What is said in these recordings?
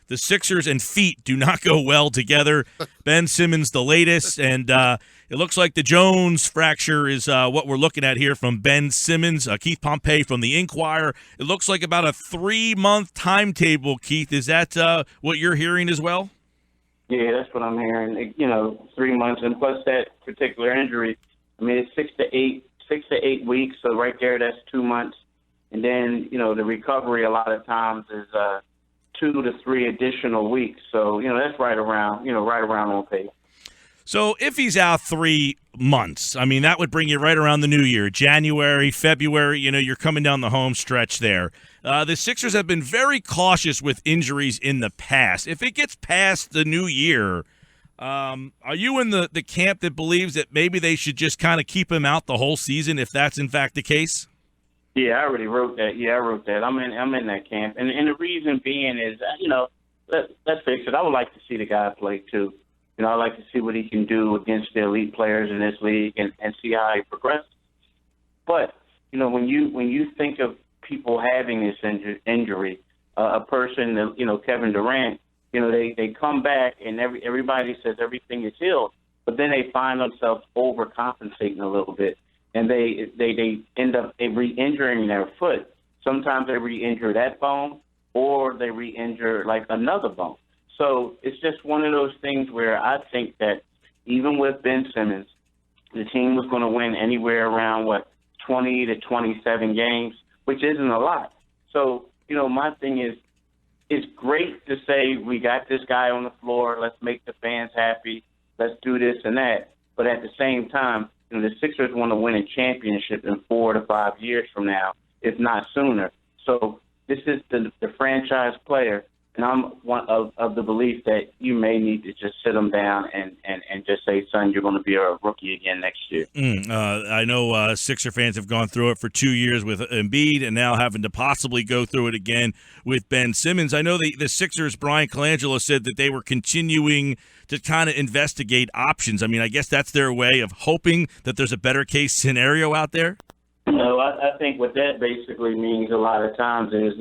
the Sixers and feet do not go well together. Ben Simmons, the latest, and it looks like the Jones fracture is what we're looking at here from Ben Simmons. Keith Pompey from the Inquirer. It looks like about a 3-month timetable, Keith. Is that what you're hearing as well? Yeah, that's what I'm hearing. 3 months, and plus that particular injury, I mean, it's 6 to 8 weeks, so right there, that's 2 months. And then, the recovery a lot of times is 2 to 3 additional weeks. So, that's right around on pace. So if he's out 3 months, I mean, that would bring you right around the new year, January, February, you're coming down the home stretch there. The Sixers have been very cautious with injuries in the past. If it gets past the new year, are you in the camp that believes that maybe they should just kind of keep him out the whole season if that's in fact the case? Yeah, I already wrote that. Yeah, I wrote that. I'm in that camp. And the reason being is, let's face it, I would like to see the guy play too. I'd like to see what he can do against the elite players in this league and see how he progresses. But, when you think of people having this injury, a person, Kevin Durant, they come back and everybody says everything is healed, but then they find themselves overcompensating a little bit, and they end up re-injuring their foot. Sometimes they re-injure that bone, or they re-injure like another bone. So it's just one of those things where I think that even with Ben Simmons, the team was going to win anywhere around 20 to 27 games, which isn't a lot. So, my thing is, it's great to say we got this guy on the floor, let's make the fans happy, let's do this and that. But at the same time, the Sixers want to win a championship in 4 to 5 years from now, if not sooner. So this is the franchise player, and I'm one of the belief that you may need to just sit him down and just say, son, you're going to be a rookie again next year. I know Sixer fans have gone through it for 2 years with Embiid and now having to possibly go through it again with Ben Simmons. I know the Sixers, Bryan Colangelo, said that they were continuing to kind of investigate options. I mean, I guess that's their way of hoping that there's a better case scenario out there. I think what that basically means a lot of times is,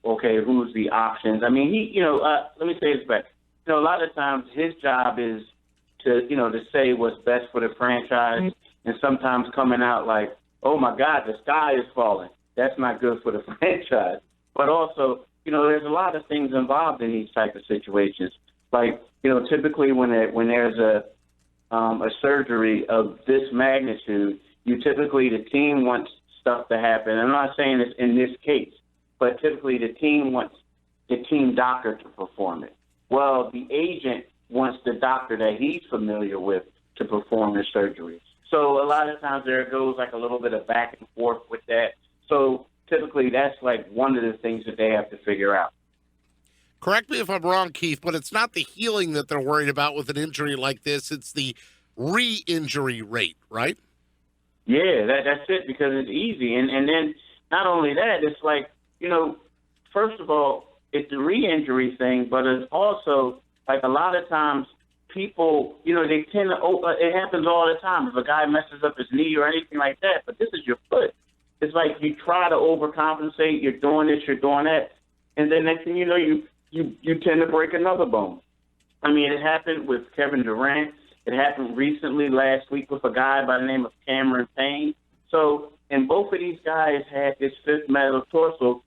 okay, who's the options? I mean, let me say this back. A lot of times his job is to say what's best for the franchise, and sometimes coming out like, oh my God, the sky is falling. That's not good for the franchise. But also, there's a lot of things involved in these type of situations. Like, typically when there's a surgery of this magnitude, the team wants stuff to happen. I'm not saying it's in this case, but typically the team wants the team doctor to perform it. Well, the agent wants the doctor that he's familiar with to perform the surgery. So a lot of times there goes like a little bit of back and forth with that. So typically that's like one of the things that they have to figure out. Correct me if I'm wrong, Keith, but it's not the healing that they're worried about with an injury like this. It's the re-injury rate, right? Yeah, that's it, because it's easy. And then not only that, it's like, first of all, it's the re-injury thing, but it's also like a lot of times people, they tend to, it happens all the time. If a guy messes up his knee or anything like that, but this is your foot. It's like you try to overcompensate, you're doing this, you're doing that, and then next thing you know, you tend to break another bone. I mean, it happened with Kevin Durant. It happened recently last week with a guy by the name of Cameron Payne. So, and both of these guys had this fifth metatarsal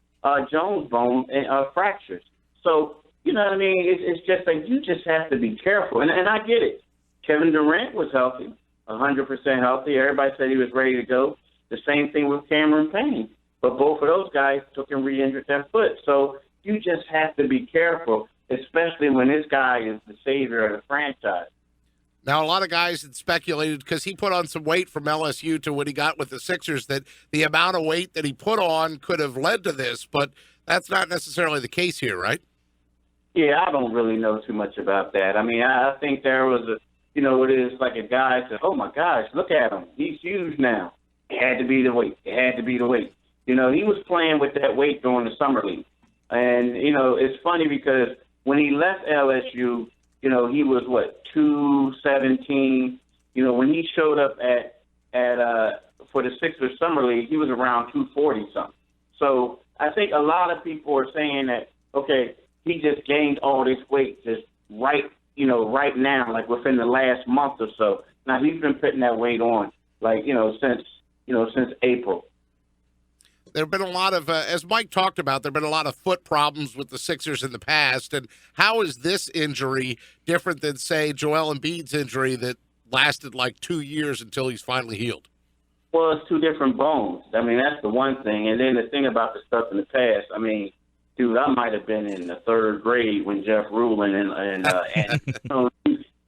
Jones bone fractures. So, you know what I mean? It's just like you just have to be careful. And I get it. Kevin Durant was healthy, 100% healthy. Everybody said he was ready to go. The same thing with Cameron Payne. But both of those guys took and re-injured their foot. So you just have to be careful, especially when this guy is the savior of the franchise. Now, a lot of guys had speculated, because he put on some weight from LSU to what he got with the Sixers, that the amount of weight that he put on could have led to this, but that's not necessarily the case here, right? Yeah, I don't really know too much about that. I mean, I think there was it is like a guy said, oh my gosh, look at him. He's huge now. It had to be the weight. It had to be the weight. He was playing with that weight during the summer league. And, it's funny because when he left LSU, he was 217. When he showed up for the Sixers summer league, he was around 240 something. So I think a lot of people are saying that, okay, he just gained all this weight just right now, like within the last month or so. Now he's been putting that weight on, like, since April. There have been a lot of, as Mike talked about, there have been a lot of foot problems with the Sixers in the past. And how is this injury different than, say, Joel Embiid's injury that lasted like 2 years until he's finally healed? Well, it's two different bones. I mean, that's the one thing. And then the thing about the stuff in the past, I mean, dude, I might have been in the third grade when Jeff Rulin and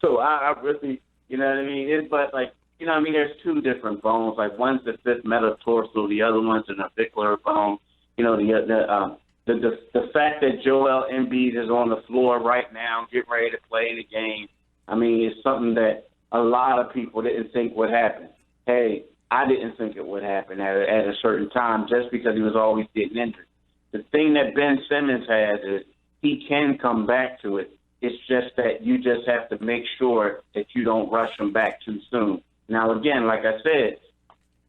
so I really, you know what I mean? But like, you know what I mean? There's two different bones. Like one's the fifth metatarsal, the other one's the navicular bone. You know, the fact that Joel Embiid is on the floor right now, getting ready to play the game, I mean, it's something that a lot of people didn't think would happen. Hey, I didn't think it would happen at a certain time just because he was always getting injured. The thing that Ben Simmons has is he can come back to it. It's just that you just have to make sure that you don't rush him back too soon. Now, again, like I said,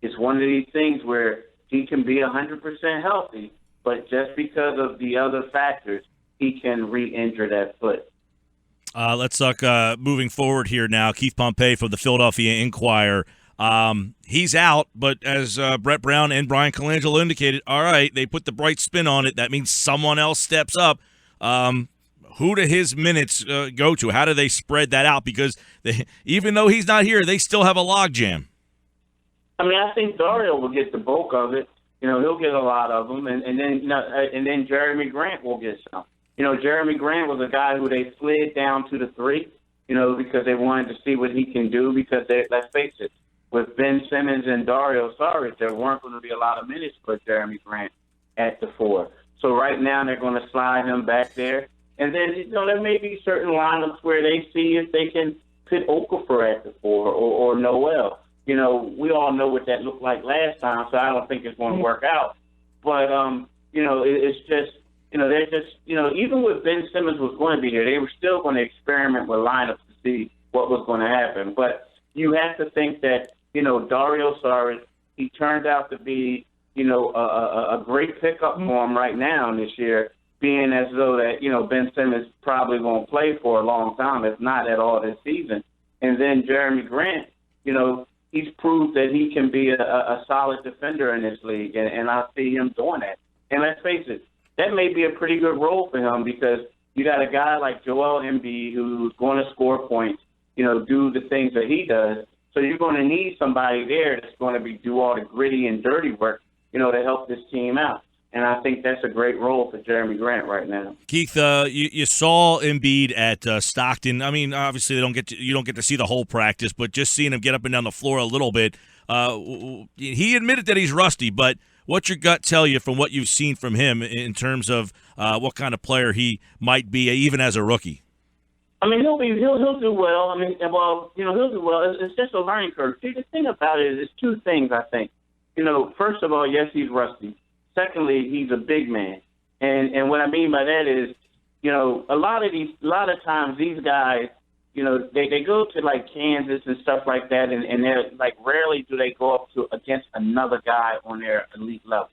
it's one of these things where he can be 100% healthy, but just because of the other factors, he can re-injure that foot. Let's talk moving forward here now. Keith Pompey from the Philadelphia Inquirer. He's out, but as Brett Brown and Bryan Colangelo indicated, all right, they put the bright spin on it. That means someone else steps up. Who do his minutes go to? How do they spread that out? Because even though he's not here, they still have a logjam. I mean, I think Dario will get the bulk of it. You know, he'll get a lot of them, and then Jeremy Grant will get some. You know, Jeremy Grant was a guy who they slid down to the 3, you know, because they wanted to see what he can do. Because let's face it, with Ben Simmons and Dario Saric, there weren't going to be a lot of minutes for Jeremy Grant at the 4. So right now they're going to slide him back there. And then, you know, there may be certain lineups where they see if they can put Okafor at the 4 or Noel. You know, we all know what that looked like last time, so I don't think it's going to work out. But, you know, it's just, you know, they're just, you know, even with Ben Simmons was going to be here, they were still going to experiment with lineups to see what was going to happen. But you have to think that, you know, Dario Saric, he turned out to be, you know, a great pickup for him right now this year, being as though that, you know, Ben Simmons probably won't play for a long time, if not at all this season. And then Jeremy Grant, you know, he's proved that he can be a solid defender in this league, and I see him doing that. And let's face it, that may be a pretty good role for him because you got a guy like Joel Embiid who's going to score points, you know, do the things that he does. So you're going to need somebody there that's going to do all the gritty and dirty work, you know, to help this team out. And I think that's a great role for Jeremy Grant right now. Keith, you saw Embiid at Stockton. I mean, obviously you don't get to see the whole practice, but just seeing him get up and down the floor a little bit, he admitted that he's rusty. But what's your gut tell you from what you've seen from him in terms of what kind of player he might be, even as a rookie? I mean, he'll do well. I mean, well, you know, he'll do well. It's just a learning curve. See, the thing about it is two things, I think. You know, first of all, yes, he's rusty. Secondly, he's a big man, and what I mean by that is, you know, a lot of times these guys, you know, they go to like Kansas and stuff like that, and they're like rarely do they go up against another guy on their elite level.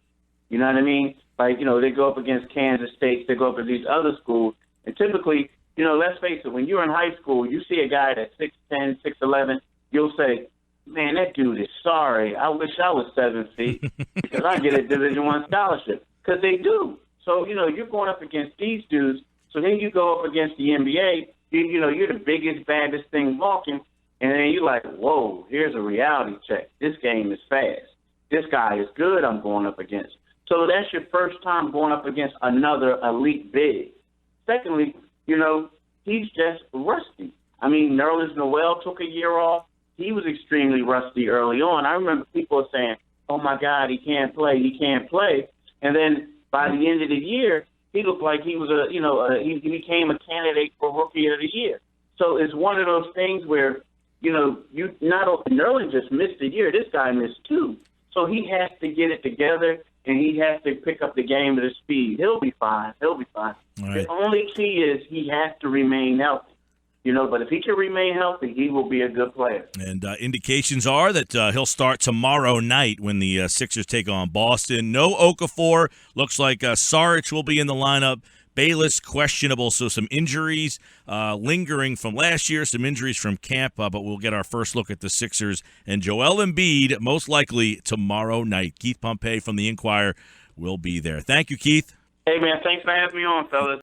You know what I mean? Like, you know, they go up against Kansas State, they go up against these other schools, and typically, you know, let's face it, when you're in high school, you see a guy that's 6'10", 6'11", you'll say, man, that dude is sorry. I wish I was 7 feet because I get a Division I scholarship. Because they do. So, you know, you're going up against these dudes. So then you go up against the NBA. You know, you're the biggest, baddest thing walking. And then you're like, whoa, here's a reality check. This game is fast. This guy is good I'm going up against. So that's your first time going up against another elite big. Secondly, you know, he's just rusty. I mean, Nerlens Noel took a year off. He was extremely rusty early on. I remember people saying, oh, my God, he can't play. And then by the end of the year, he looked like he was he became a candidate for Rookie of the Year. So it's one of those things where, you know, Nerlens just missed a year. This guy missed 2. So he has to get it together, and he has to pick up the game at his speed. He'll be fine. Right. The only key is he has to remain healthy. You know, but if he can remain healthy, he will be a good player. And indications are that he'll start tomorrow night when the Sixers take on Boston. No Okafor. Looks like Saric will be in the lineup. Bayless, questionable. So some injuries lingering from last year, some injuries from camp, but we'll get our first look at the Sixers and Joel Embiid most likely tomorrow night. Keith Pompey from the Inquirer will be there. Thank you, Keith. Hey, man, thanks for having me on, fellas.